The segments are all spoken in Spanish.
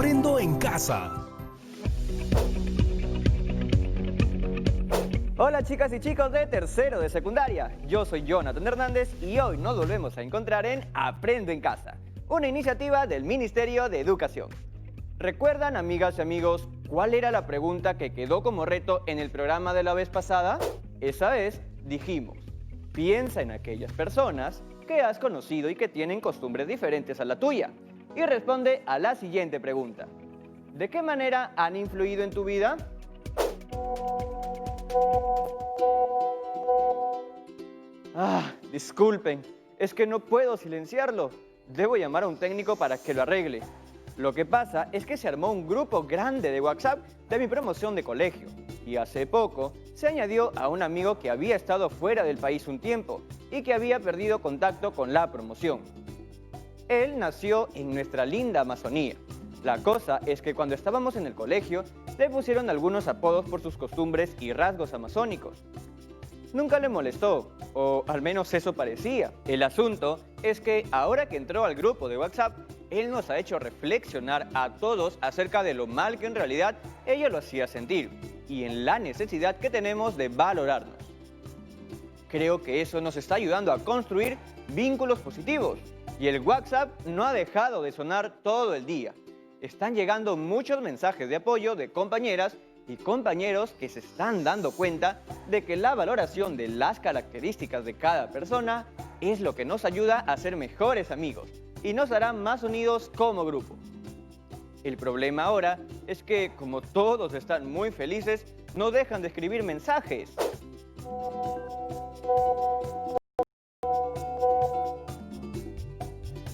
Aprendo en Casa. Hola chicas y chicos de tercero de secundaria, yo soy Jonathan Hernández y hoy nos volvemos a encontrar en Aprendo en Casa, una iniciativa del Ministerio de Educación. ¿Recuerdan, amigas y amigos, cuál era la pregunta que quedó como reto en el programa de la vez pasada? Esa vez dijimos, piensa en aquellas personas que has conocido y que tienen costumbres diferentes a la tuya. Y responde a la siguiente pregunta. ¿De qué manera han influido en tu vida? Disculpen, es que no puedo silenciarlo. Debo llamar a un técnico para que lo arregle. Lo que pasa es que se armó un grupo grande de WhatsApp de mi promoción de colegio. Y hace poco se añadió a un amigo que había estado fuera del país un tiempo y que había perdido contacto con la promoción. Él nació en nuestra linda Amazonía. La cosa es que cuando estábamos en el colegio, le pusieron algunos apodos por sus costumbres y rasgos amazónicos. Nunca le molestó, o al menos eso parecía. El asunto es que ahora que entró al grupo de WhatsApp, él nos ha hecho reflexionar a todos acerca de lo mal que en realidad ella lo hacía sentir y en la necesidad que tenemos de valorarnos. Creo que eso nos está ayudando a construir vínculos positivos y el WhatsApp no ha dejado de sonar todo el día. Están llegando muchos mensajes de apoyo de compañeras y compañeros que se están dando cuenta de que la valoración de las características de cada persona es lo que nos ayuda a ser mejores amigos y nos hará más unidos como grupo. El problema ahora es que, como todos están muy felices, no dejan de escribir mensajes.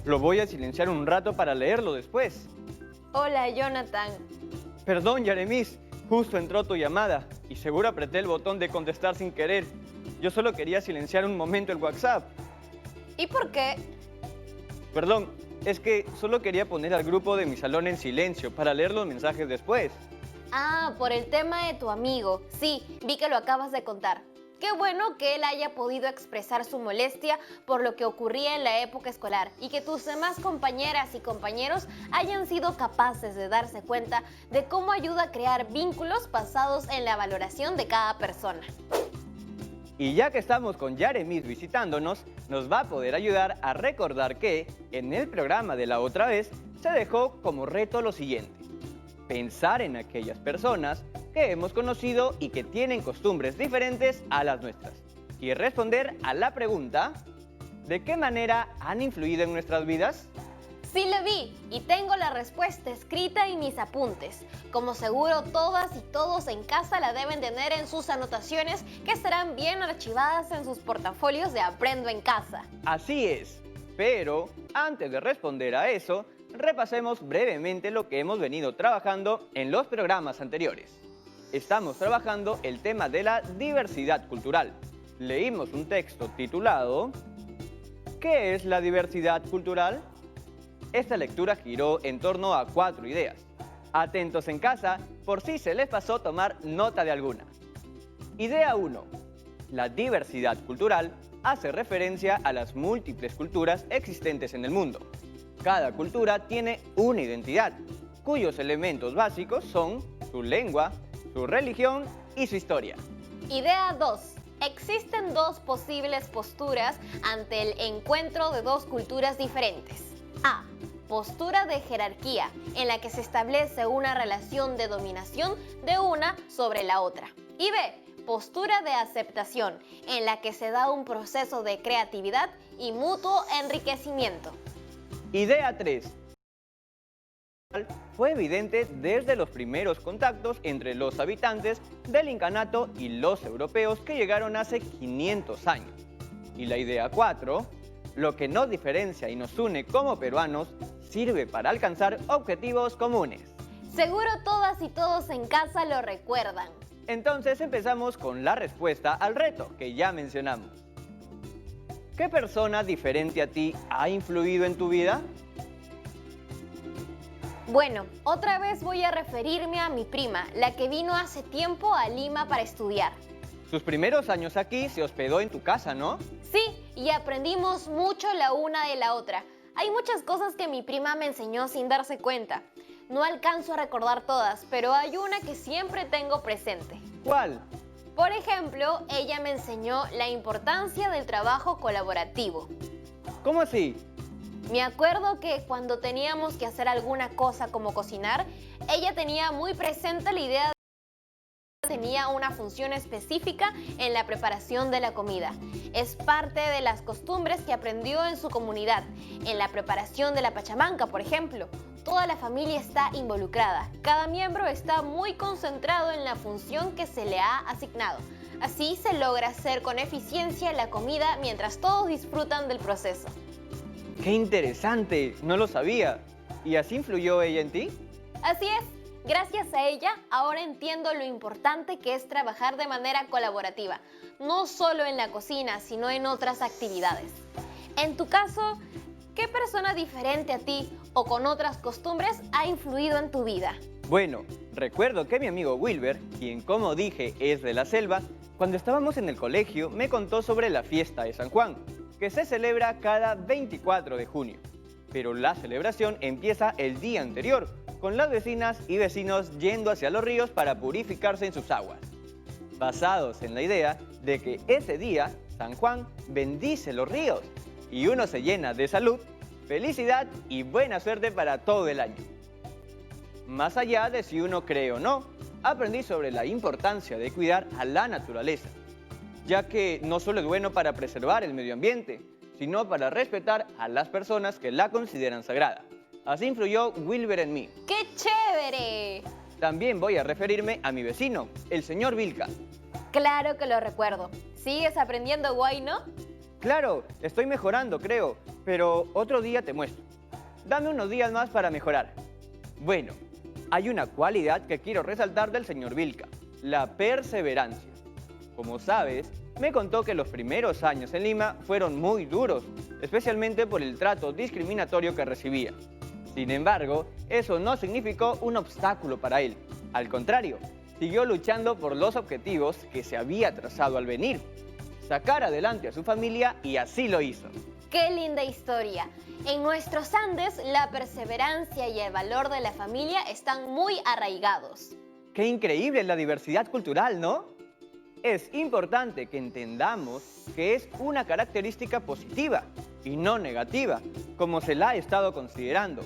Lo voy a silenciar un rato para leerlo después. Hola, Jonathan. Perdón, Yaremis. Justo entró tu llamada y seguro apreté el botón de contestar sin querer. Yo solo quería silenciar un momento el WhatsApp. ¿Y por qué? Perdón, es que solo quería poner al grupo de mi salón en silencio para leer los mensajes después. Ah, por el tema de tu amigo. Sí, vi que lo acabas de contar. Qué bueno que él haya podido expresar su molestia por lo que ocurría en la época escolar y que tus demás compañeras y compañeros hayan sido capaces de darse cuenta de cómo ayuda a crear vínculos basados en la valoración de cada persona. Y ya que estamos con Yaremis visitándonos, nos va a poder ayudar a recordar que, en el programa de la otra vez, se dejó como reto lo siguiente. Pensar en aquellas personas que hemos conocido y que tienen costumbres diferentes a las nuestras. Y responder a la pregunta, ¿de qué manera han influido en nuestras vidas? Sí lo vi y tengo la respuesta escrita en mis apuntes. Como seguro todas y todos en casa la deben tener en sus anotaciones que estarán bien archivadas en sus portafolios de Aprendo en Casa. Así es, pero antes de responder a eso, repasemos brevemente lo que hemos venido trabajando en los programas anteriores. Estamos trabajando el tema de la diversidad cultural. Leímos un texto titulado ¿Qué es la diversidad cultural? Esta lectura giró en torno a 4 ideas. Atentos en casa por si se les pasó tomar nota de alguna. Idea 1. La diversidad cultural hace referencia a las múltiples culturas existentes en el mundo. Cada cultura tiene una identidad, cuyos elementos básicos son su lengua, su religión y su historia. Idea 2. Existen dos posibles posturas ante el encuentro de dos culturas diferentes. A. Postura de jerarquía, en la que se establece una relación de dominación de una sobre la otra. Y B. Postura de aceptación, en la que se da un proceso de creatividad y mutuo enriquecimiento. Idea 3. Fue evidente desde los primeros contactos entre los habitantes del incanato y los europeos que llegaron hace 500 años. Y la idea 4, lo que nos diferencia y nos une como peruanos, sirve para alcanzar objetivos comunes. Seguro todas y todos en casa lo recuerdan. Entonces empezamos con la respuesta al reto que ya mencionamos. ¿Qué persona diferente a ti ha influido en tu vida? Bueno, otra vez voy a referirme a mi prima, la que vino hace tiempo a Lima para estudiar. Sus primeros años aquí se hospedó en tu casa, ¿no? Sí, y aprendimos mucho la una de la otra. Hay muchas cosas que mi prima me enseñó sin darse cuenta. No alcanzo a recordar todas, pero hay una que siempre tengo presente. ¿Cuál? Por ejemplo, ella me enseñó la importancia del trabajo colaborativo. ¿Cómo así? Me acuerdo que cuando teníamos que hacer alguna cosa como cocinar, ella tenía muy presente la idea de que tenía una función específica en la preparación de la comida. Es parte de las costumbres que aprendió en su comunidad. En la preparación de la pachamanca, por ejemplo, toda la familia está involucrada. Cada miembro está muy concentrado en la función que se le ha asignado. Así se logra hacer con eficiencia la comida mientras todos disfrutan del proceso. ¡Qué interesante! No lo sabía. ¿Y así influyó ella en ti? Así es. Gracias a ella, ahora entiendo lo importante que es trabajar de manera colaborativa, no solo en la cocina, sino en otras actividades. En tu caso, ¿qué persona diferente a ti o con otras costumbres ha influido en tu vida? Bueno, recuerdo que mi amigo Wilber, quien como dije es de la selva, cuando estábamos en el colegio me contó sobre la fiesta de San Juan, que se celebra cada 24 de junio. Pero la celebración empieza el día anterior, con las vecinas y vecinos yendo hacia los ríos para purificarse en sus aguas, basados en la idea de que ese día San Juan bendice los ríos y uno se llena de salud, felicidad y buena suerte para todo el año. Más allá de si uno cree o no, aprendí sobre la importancia de cuidar a la naturaleza, ya que no solo es bueno para preservar el medio ambiente, sino para respetar a las personas que la consideran sagrada. Así influyó Wilber en mí. ¡Qué chévere! También voy a referirme a mi vecino, el señor Vilca. Claro que lo recuerdo. ¿Sigues aprendiendo guay, no? Claro, estoy mejorando, creo, pero otro día te muestro. Dame unos días más para mejorar. Bueno, hay una cualidad que quiero resaltar del señor Vilca, la perseverancia. Como sabes, me contó que los primeros años en Lima fueron muy duros, especialmente por el trato discriminatorio que recibía. Sin embargo, eso no significó un obstáculo para él. Al contrario, siguió luchando por los objetivos que se había trazado al venir. Sacar adelante a su familia y así lo hizo. ¡Qué linda historia! En nuestros Andes, la perseverancia y el valor de la familia están muy arraigados. ¡Qué increíble la diversidad cultural!, ¿no? Es importante que entendamos que es una característica positiva y no negativa, como se la ha estado considerando.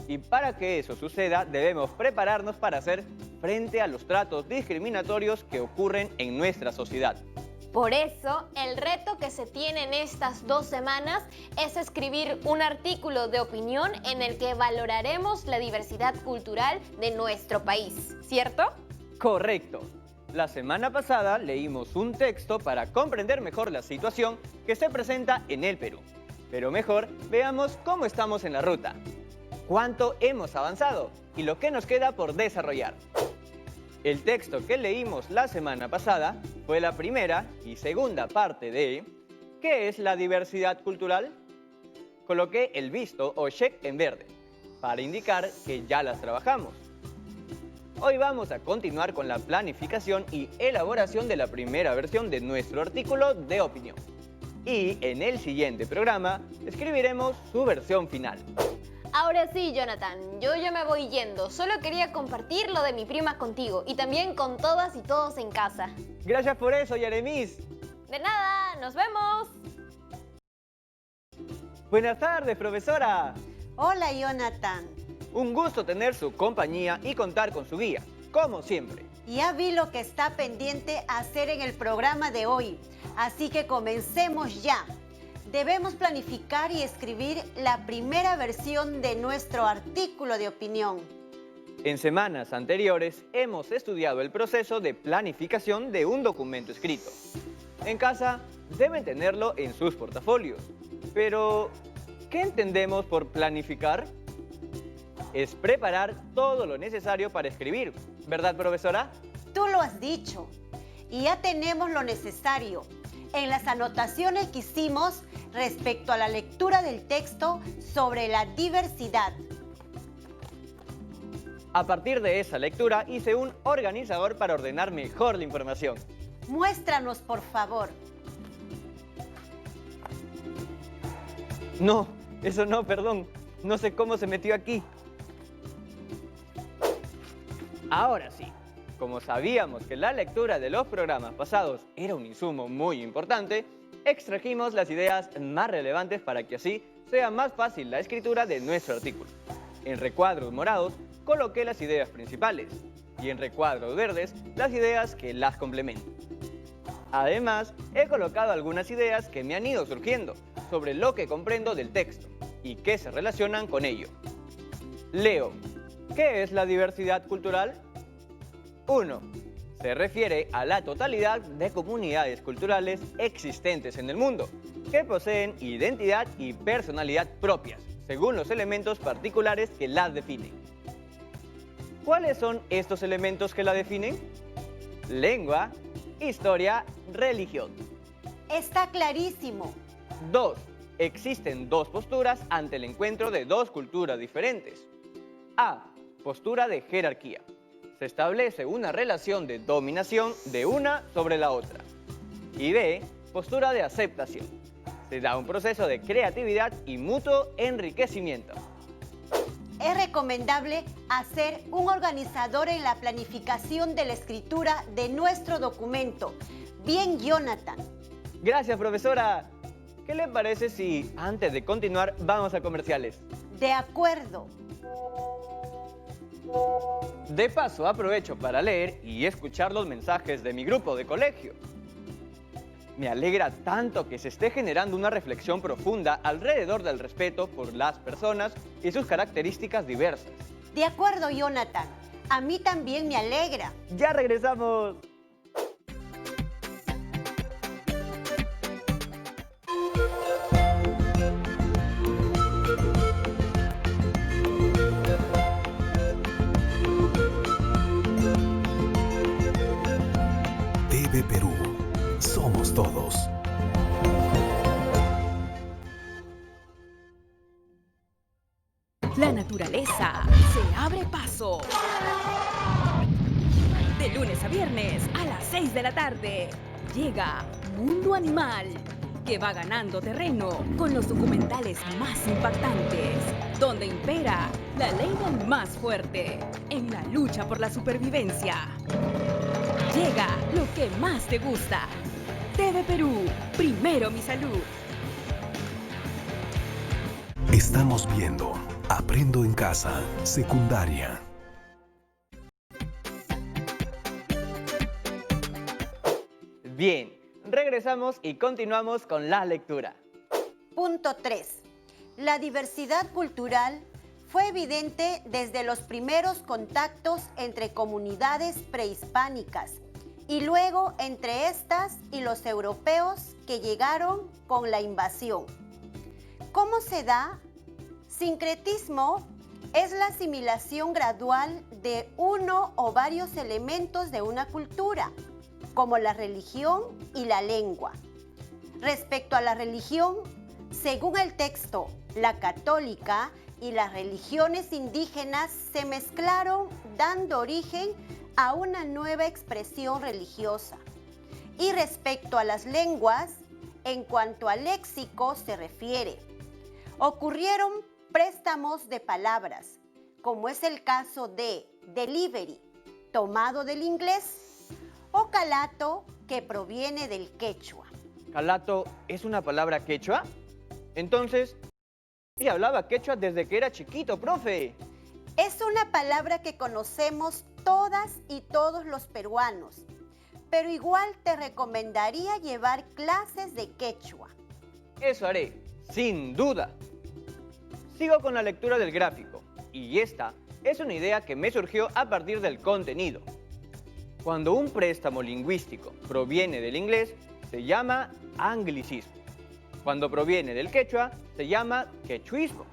Y para que eso suceda, debemos prepararnos para hacer frente a los tratos discriminatorios que ocurren en nuestra sociedad. Por eso, el reto que se tiene en estas 2 semanas es escribir un artículo de opinión en el que valoraremos la diversidad cultural de nuestro país, ¿cierto? Correcto. La semana pasada leímos un texto para comprender mejor la situación que se presenta en el Perú. Pero mejor, veamos cómo estamos en la ruta, cuánto hemos avanzado y lo que nos queda por desarrollar. El texto que leímos la semana pasada fue la primera y segunda parte de ¿qué es la diversidad cultural? Coloqué el visto o check en verde para indicar que ya las trabajamos. Hoy vamos a continuar con la planificación y elaboración de la primera versión de nuestro artículo de opinión. Y en el siguiente programa escribiremos su versión final. Ahora sí, Jonathan, yo ya me voy yendo. Solo quería compartir lo de mi prima contigo y también con todas y todos en casa. Gracias por eso, Yeremis. De nada, nos vemos. Buenas tardes, profesora. Hola, Jonathan. Un gusto tener su compañía y contar con su guía, como siempre. Ya vi lo que está pendiente hacer en el programa de hoy, así que comencemos ya. Debemos planificar y escribir la primera versión de nuestro artículo de opinión. En semanas anteriores hemos estudiado el proceso de planificación de un documento escrito. En casa deben tenerlo en sus portafolios. Pero, ¿qué entendemos por planificar? Es preparar todo lo necesario para escribir, ¿verdad, profesora? Tú lo has dicho. Y ya tenemos lo necesario. En las anotaciones que hicimos respecto a la lectura del texto sobre la diversidad. A partir de esa lectura hice un organizador para ordenar mejor la información. Muéstranos, por favor. No, eso no, perdón. No sé cómo se metió aquí. Ahora sí, como sabíamos que la lectura de los programas pasados era un insumo muy importante, extrajimos las ideas más relevantes para que así sea más fácil la escritura de nuestro artículo. En recuadros morados coloqué las ideas principales y en recuadros verdes las ideas que las complementan. Además, he colocado algunas ideas que me han ido surgiendo sobre lo que comprendo del texto y que se relacionan con ello. Leo. ¿Qué es la diversidad cultural? 1. Se refiere a la totalidad de comunidades culturales existentes en el mundo, que poseen identidad y personalidad propias, según los elementos particulares que las definen. ¿Cuáles son estos elementos que la definen? Lengua, historia, religión. Está clarísimo. 2. Existen dos posturas ante el encuentro de dos culturas diferentes. A. Postura de jerarquía. Se establece una relación de dominación de una sobre la otra. Y B. Postura de aceptación. Se da un proceso de creatividad y mutuo enriquecimiento. Es recomendable hacer un organizador en la planificación de la escritura de nuestro documento. Bien, Jonathan. Gracias, profesora. ¿Qué le parece si, antes de continuar, vamos a comerciales? De acuerdo. De paso, aprovecho para leer y escuchar los mensajes de mi grupo de colegio. Me alegra tanto que se esté generando una reflexión profunda alrededor del respeto por las personas y sus características diversas. De acuerdo, Jonathan. A mí también me alegra. ¡Ya regresamos! TV Perú. Somos todos. La naturaleza se abre paso. De lunes a viernes a las 6 de la tarde llega Mundo Animal, que va ganando terreno con los documentales más impactantes, donde impera la ley del más fuerte en la lucha por la supervivencia. Llega lo que más te gusta. TV Perú, primero mi salud. Estamos viendo Aprendo en Casa, secundaria. Bien, regresamos y continuamos con la lectura. Punto 3. La diversidad cultural fue evidente desde los primeros contactos entre comunidades prehispánicas y luego entre estas y los europeos que llegaron con la invasión. ¿Cómo se da? Sincretismo es la asimilación gradual de uno o varios elementos de una cultura, como la religión y la lengua. Respecto a la religión, según el texto, la católica y las religiones indígenas se mezclaron, dando origen a una nueva expresión religiosa. Y respecto a las lenguas, en cuanto al léxico se refiere, ocurrieron préstamos de palabras, como es el caso de delivery, tomado del inglés, o calato, que proviene del quechua. ¿Calato es una palabra quechua? Entonces, ella hablaba quechua desde que era chiquito, profe. Es una palabra que conocemos todas y todos los peruanos, pero igual te recomendaría llevar clases de quechua. Eso haré, sin duda. Sigo con la lectura del gráfico, y esta es una idea que me surgió a partir del contenido. Cuando un préstamo lingüístico proviene del inglés, se llama anglicismo. Cuando proviene del quechua, se llama quechuismo.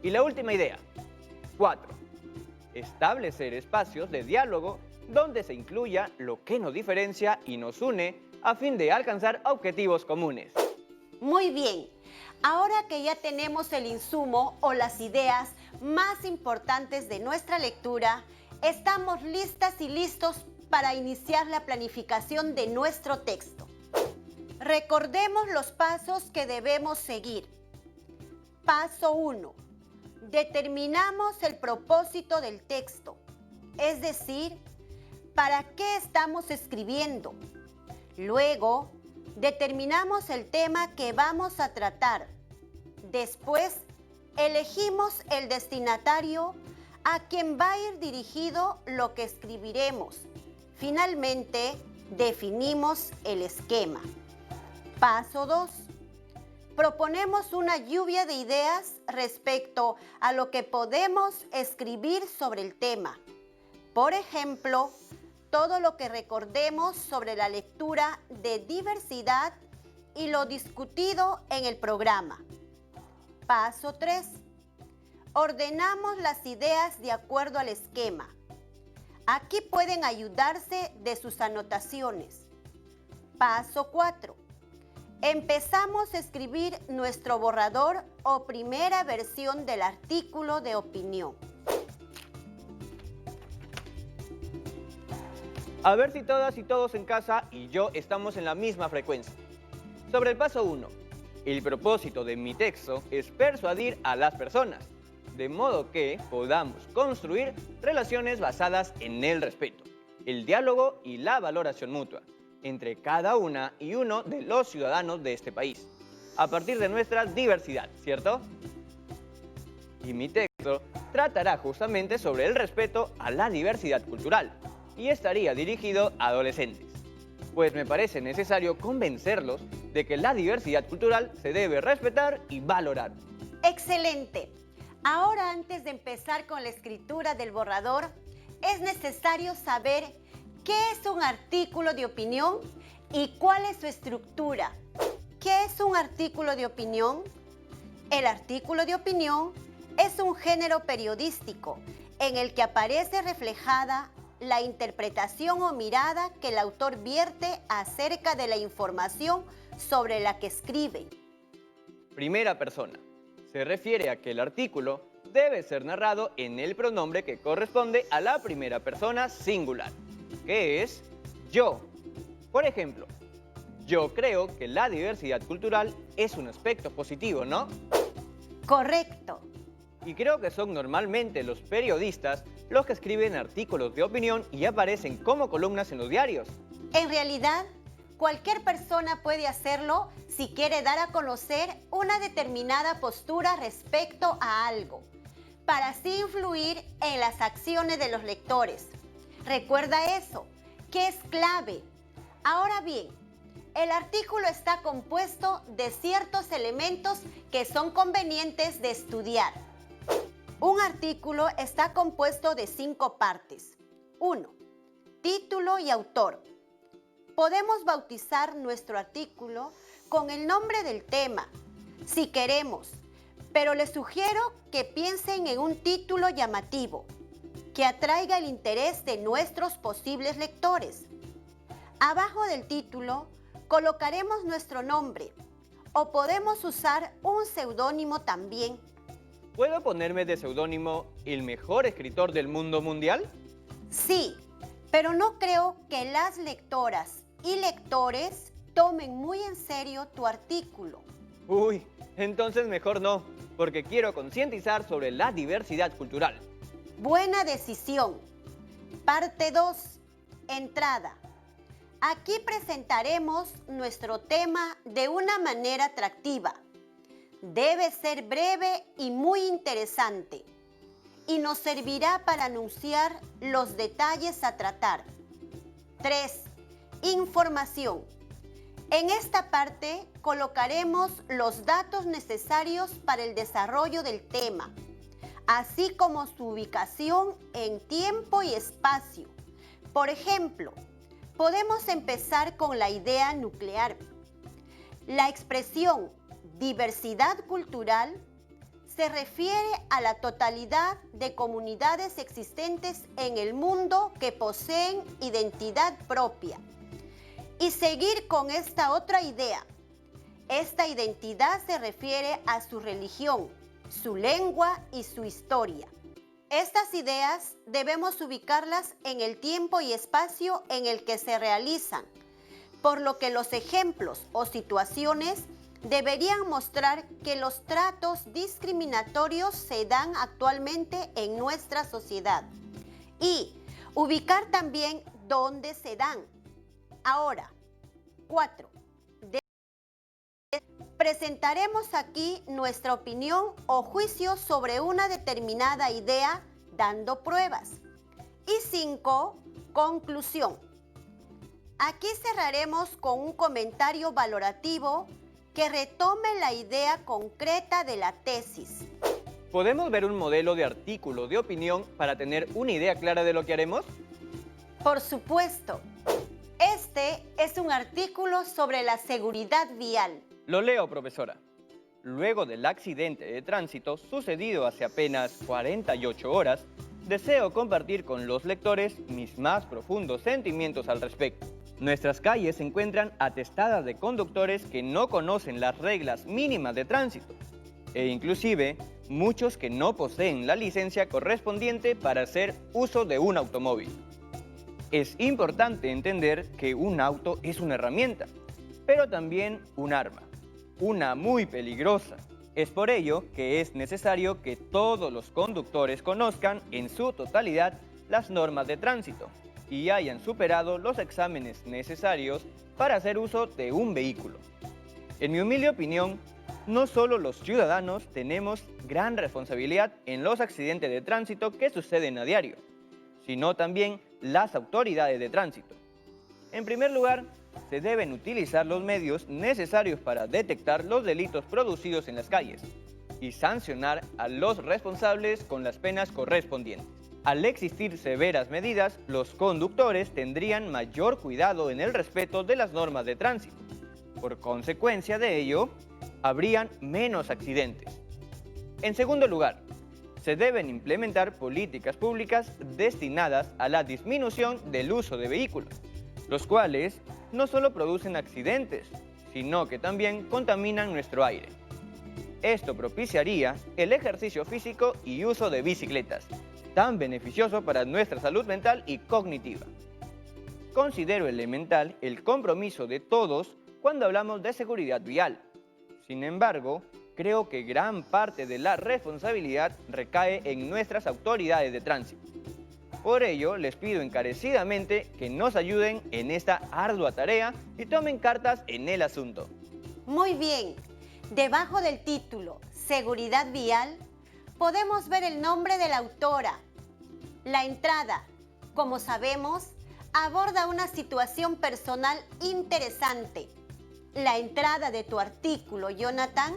Y la última idea. 4. Establecer espacios de diálogo donde se incluya lo que nos diferencia y nos une a fin de alcanzar objetivos comunes. Muy bien. Ahora que ya tenemos el insumo o las ideas más importantes de nuestra lectura, estamos listas y listos para iniciar la planificación de nuestro texto. Recordemos los pasos que debemos seguir. Paso 1. Determinamos el propósito del texto. es decir, ¿para qué estamos escribiendo? Luego, determinamos el tema que vamos a tratar. Después, elegimos el destinatario a quien va a ir dirigido lo que escribiremos. Finalmente, definimos el esquema. Paso 2. Proponemos una lluvia de ideas respecto a lo que podemos escribir sobre el tema. Por ejemplo, todo lo que recordemos sobre la lectura de diversidad y lo discutido en el programa. Paso 3. Ordenamos las ideas de acuerdo al esquema. Aquí pueden ayudarse de sus anotaciones. Paso 4. Empezamos a escribir nuestro borrador o primera versión del artículo de opinión. A ver si todas y todos en casa y yo estamos en la misma frecuencia. Sobre el paso 1, el propósito de mi texto es persuadir a las personas, de modo que podamos construir relaciones basadas en el respeto, el diálogo y la valoración mutua entre cada una y uno de los ciudadanos de este país, a partir de nuestra diversidad, ¿cierto? Y mi texto tratará justamente sobre el respeto a la diversidad cultural y estaría dirigido a adolescentes, pues me parece necesario convencerlos de que la diversidad cultural se debe respetar y valorar. ¡Excelente! Ahora, antes de empezar con la escritura del borrador, es necesario saber qué es un artículo de opinión y cuál es su estructura. ¿Qué es un artículo de opinión? El artículo de opinión es un género periodístico en el que aparece reflejada la interpretación o mirada que el autor vierte acerca de la información sobre la que escribe. Primera persona. Se refiere a que el artículo debe ser narrado en el pronombre que corresponde a la primera persona singular, que es yo. Por ejemplo, yo creo que la diversidad cultural es un aspecto positivo, ¿no? Correcto. Y creo que son normalmente los periodistas los que escriben artículos de opinión y aparecen como columnas en los diarios. En realidad, cualquier persona puede hacerlo si quiere dar a conocer una determinada postura respecto a algo, para así influir en las acciones de los lectores. Recuerda eso, que es clave. Ahora bien, el artículo está compuesto de ciertos elementos que son convenientes de estudiar. Un artículo está compuesto de 5 partes. 1. Título y autor. Podemos bautizar nuestro artículo con el nombre del tema, si queremos, pero les sugiero que piensen en un título llamativo, que atraiga el interés de nuestros posibles lectores. Abajo del título colocaremos nuestro nombre, o podemos usar un seudónimo también. ¿Puedo ponerme de seudónimo el mejor escritor del mundo mundial? Sí, pero no creo que las lectoras y lectores tomen muy en serio tu artículo. Uy, entonces mejor no, porque quiero concientizar sobre la diversidad cultural. Buena decisión. Parte 2. Entrada. Aquí presentaremos nuestro tema de una manera atractiva. Debe ser breve y muy interesante, y nos servirá para anunciar los detalles a tratar. 3. Información. En esta parte colocaremos los datos necesarios para el desarrollo del tema, así como su ubicación en tiempo y espacio. Por ejemplo, podemos empezar con la idea nuclear. La expresión diversidad cultural se refiere a la totalidad de comunidades existentes en el mundo que poseen identidad propia. Y seguir con esta otra idea. Esta identidad se refiere a su religión, su lengua y su historia. Estas ideas debemos ubicarlas en el tiempo y espacio en el que se realizan, por lo que los ejemplos o situaciones deberían mostrar que los tratos discriminatorios se dan actualmente en nuestra sociedad y Ubicar también dónde se dan. Ahora, 4. Presentaremos aquí nuestra opinión o juicio sobre una determinada idea dando pruebas. Y 5. Conclusión. Aquí cerraremos con un comentario valorativo que retome la idea concreta de la tesis. ¿Podemos ver un modelo de artículo de opinión para tener una idea clara de lo que haremos? Por supuesto. Este es un artículo sobre la seguridad vial. Lo leo, profesora. Luego del accidente de tránsito sucedido hace apenas 48 horas, deseo compartir con los lectores mis más profundos sentimientos al respecto. Nuestras calles se encuentran atestadas de conductores que no conocen las reglas mínimas de tránsito e inclusive muchos que no poseen la licencia correspondiente para hacer uso de un automóvil. Es importante entender que un auto es una herramienta, pero también un arma, una muy peligrosa. Es por ello que es necesario que todos los conductores conozcan en su totalidad las normas de tránsito y hayan superado los exámenes necesarios para hacer uso de un vehículo. En mi humilde opinión, no solo los ciudadanos tenemos gran responsabilidad en los accidentes de tránsito que suceden a diario, sino también las autoridades de tránsito. En primer lugar, se deben utilizar los medios necesarios para detectar los delitos producidos en las calles y sancionar a los responsables con las penas correspondientes. Al existir severas medidas, los conductores tendrían mayor cuidado en el respeto de las normas de tránsito. Por consecuencia de ello, habrían menos accidentes. En segundo lugar, se deben implementar políticas públicas destinadas a la disminución del uso de vehículos, los cuales no solo producen accidentes, sino que también contaminan nuestro aire. Esto propiciaría el ejercicio físico y uso de bicicletas, tan beneficioso para nuestra salud mental y cognitiva. Considero elemental el compromiso de todos cuando hablamos de seguridad vial. Sin embargo, creo que gran parte de la responsabilidad recae en nuestras autoridades de tránsito. Por ello, les pido encarecidamente que nos ayuden en esta ardua tarea y tomen cartas en el asunto. Muy bien. Debajo del título Seguridad vial, podemos ver el nombre de la autora. La entrada, como sabemos, aborda una situación personal interesante. La entrada de tu artículo, Jonathan,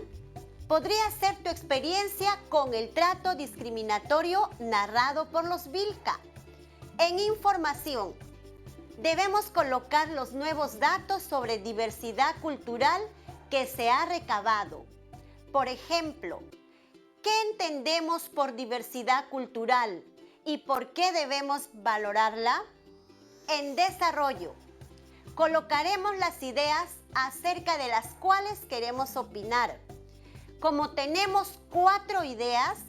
podría ser tu experiencia con el trato discriminatorio narrado por los Vilca. En información, debemos colocar los nuevos datos sobre diversidad cultural que se ha recabado. Por ejemplo, ¿qué entendemos por diversidad cultural y por qué debemos valorarla? En desarrollo, colocaremos las ideas acerca de las cuales queremos opinar. Como tenemos 4 ideas,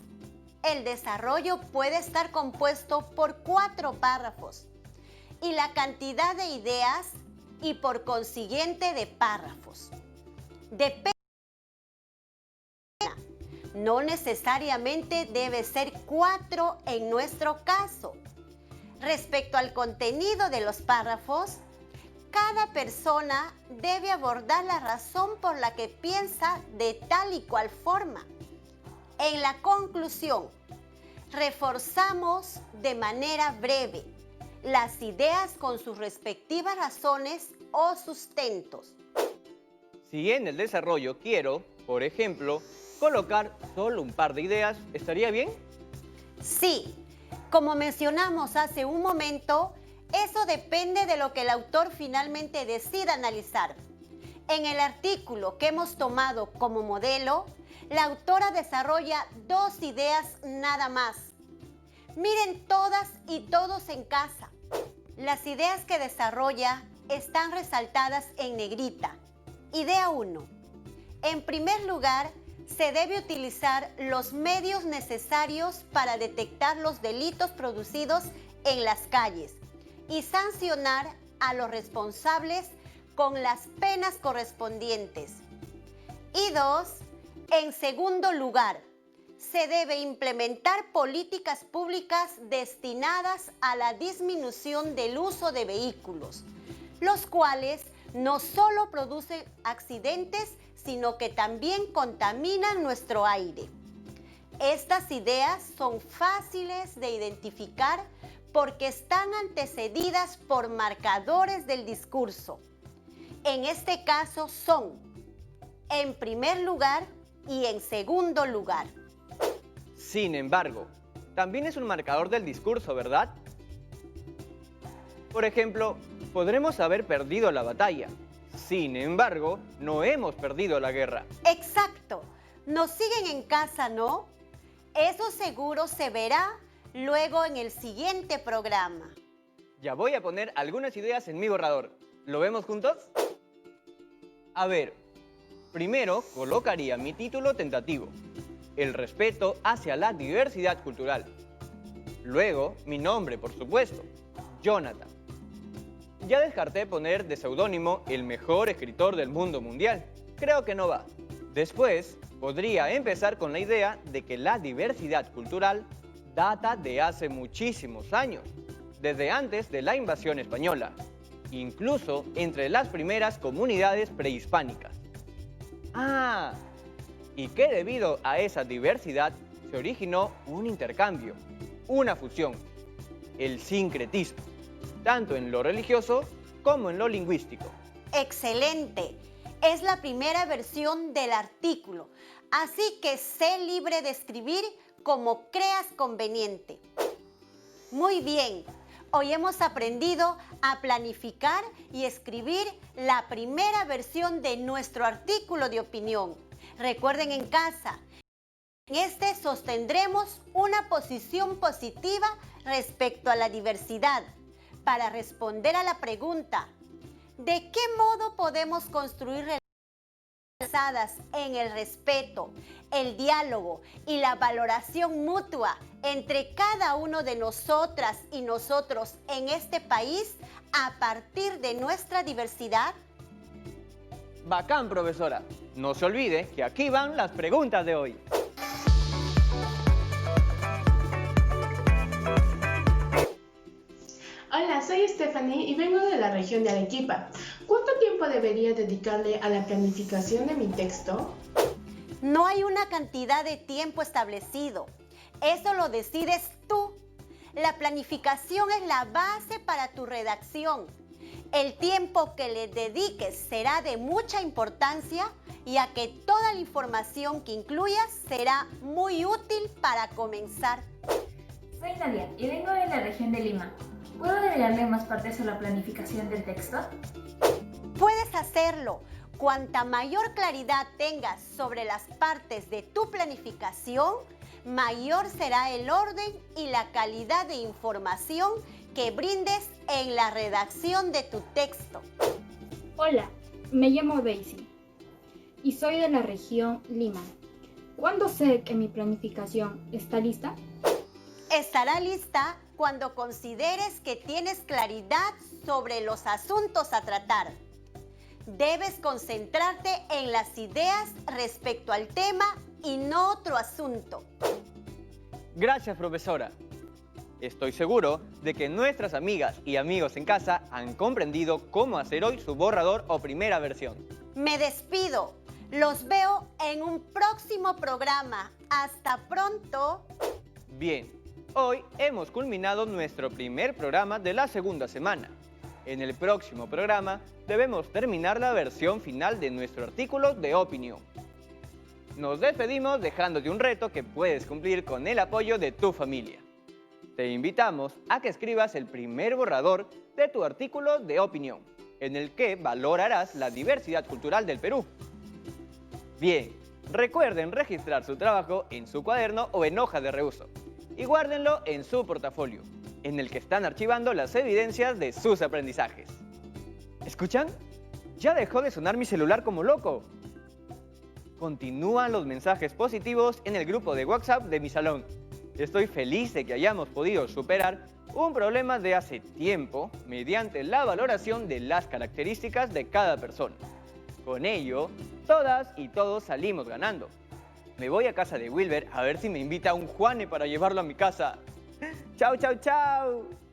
el desarrollo puede estar compuesto por 4 párrafos y la cantidad de ideas y por consiguiente de párrafos. Depende. No necesariamente debe ser 4 en nuestro caso. Respecto al contenido de los párrafos, cada persona debe abordar la razón por la que piensa de tal y cual forma. En la conclusión, reforzamos de manera breve las ideas con sus respectivas razones o sustentos. Si en el desarrollo quiero, por ejemplo, colocar solo un par de ideas, ¿estaría bien? Sí, como mencionamos hace un momento, eso depende de lo que el autor finalmente decida analizar. En el artículo que hemos tomado como modelo, la autora desarrolla 2 ideas nada más. Miren todas y todos en casa. Las ideas que desarrolla están resaltadas en negrita. Idea 1. En primer lugar, se debe utilizar los medios necesarios para detectar los delitos producidos en las calles y sancionar a los responsables con las penas correspondientes. Y 2. En segundo lugar, se debe implementar políticas públicas destinadas a la disminución del uso de vehículos, los cuales no solo producen accidentes, sino que también contaminan nuestro aire. Estas ideas son fáciles de identificar porque están antecedidas por marcadores del discurso. En este caso son, en primer lugar y en segundo lugar. Sin embargo, también es un marcador del discurso, ¿verdad? Por ejemplo, podremos haber perdido la batalla. Sin embargo, no hemos perdido la guerra. Exacto. Nos siguen en casa, ¿no? Eso seguro se verá luego en el siguiente programa. Ya voy a poner algunas ideas en mi borrador. ¿Lo vemos juntos? A ver, primero colocaría mi título tentativo: el respeto hacia la diversidad cultural. Luego, mi nombre, por supuesto, Jonathan. Ya descarté poner de seudónimo el mejor escritor del mundo mundial. Creo que no va. Después, podría empezar con la idea de que la diversidad cultural data de hace muchísimos años, desde antes de la invasión española, incluso entre las primeras comunidades prehispánicas. Ah, y que debido a esa diversidad se originó un intercambio, una fusión, el sincretismo, tanto en lo religioso como en lo lingüístico. ¡Excelente! Es la primera versión del artículo, así que sé libre de escribir como creas conveniente. Muy bien, hoy hemos aprendido a planificar y escribir la primera versión de nuestro artículo de opinión. Recuerden en casa, en este sostendremos una posición positiva respecto a la diversidad para responder a la pregunta: ¿de qué modo podemos construir relaciones basadas en el respeto, el diálogo y la valoración mutua entre cada uno de nosotras y nosotros en este país a partir de nuestra diversidad? Bacán, profesora. No se olvide que aquí van las preguntas de hoy. Hola, soy Stephanie y vengo de la región de Arequipa. ¿Cuánto tiempo debería dedicarle a la planificación de mi texto? No hay una cantidad de tiempo establecido. Eso lo decides tú. La planificación es la base para tu redacción. El tiempo que le dediques será de mucha importancia, ya que toda la información que incluyas será muy útil para comenzar. Soy Nadia y vengo de la región de Lima. ¿Puedo agregarle más partes a la planificación del texto? Puedes hacerlo. Cuanta mayor claridad tengas sobre las partes de tu planificación, mayor será el orden y la calidad de información que brindes en la redacción de tu texto. Hola, me llamo Daisy y soy de la región Lima. ¿Cuándo sé que mi planificación está lista? Estará lista cuando consideres que tienes claridad sobre los asuntos a tratar. Debes concentrarte en las ideas respecto al tema y no otro asunto. Gracias, profesora. Estoy seguro de que nuestras amigas y amigos en casa han comprendido cómo hacer hoy su borrador o primera versión. Me despido. Los veo en un próximo programa. Hasta pronto. Bien, hoy hemos culminado nuestro primer programa de la segunda semana. En el próximo programa debemos terminar la versión final de nuestro artículo de opinión. Nos despedimos dejándote un reto que puedes cumplir con el apoyo de tu familia. Te invitamos a que escribas el primer borrador de tu artículo de opinión, en el que valorarás la diversidad cultural del Perú. Bien, recuerden registrar su trabajo en su cuaderno o en hoja de reuso y guárdenlo en su portafolio, en el que están archivando las evidencias de sus aprendizajes. ¿Escuchan? Ya dejó de sonar mi celular como loco. Continúan los mensajes positivos en el grupo de WhatsApp de mi salón. Estoy feliz de que hayamos podido superar un problema de hace tiempo mediante la valoración de las características de cada persona. Con ello, todas y todos salimos ganando. Me voy a casa de Wilber a ver si me invita a un Juane para llevarlo a mi casa. ¡Chao, chao, chao!